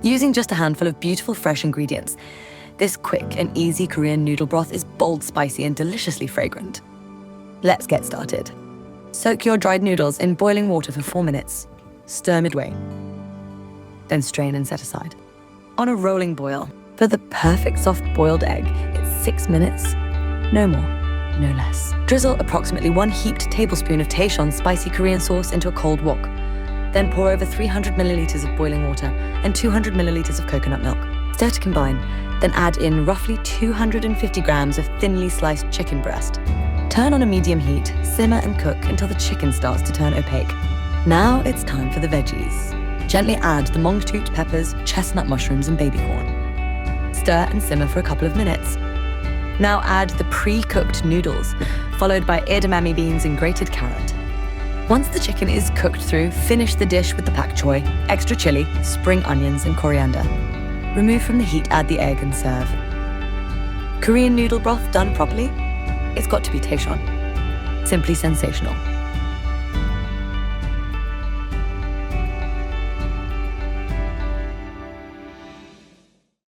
Using just a handful of beautiful fresh ingredients, this quick and easy Korean noodle broth is bold, spicy, and deliciously fragrant. Let's get started. Soak your dried noodles in boiling water for 4 minutes. Stir midway. Then strain and set aside. On a rolling boil, for the perfect soft-boiled egg, it's 6 minutes. No more, no less. Drizzle approximately 1 heaped tablespoon of Taeyeon spicy Korean sauce into a cold wok. Then pour over 300 milliliters of boiling water and 200 milliliters of coconut milk. Stir to combine, then add in roughly 250 grams of thinly sliced chicken breast. Turn on a medium heat, simmer and cook until the chicken starts to turn opaque. Now it's time for the veggies. Gently add the mongtoot peppers, chestnut mushrooms, and baby corn. Stir and simmer for a couple of minutes. Now add the pre-cooked noodles, followed by edamame beans and grated carrot. Once the chicken is cooked through, finish the dish with the pak choi, extra chili, spring onions, and coriander. Remove from the heat, add the egg, and serve. Korean noodle broth done properly? It's got to be Taeyeon. Simply sensational.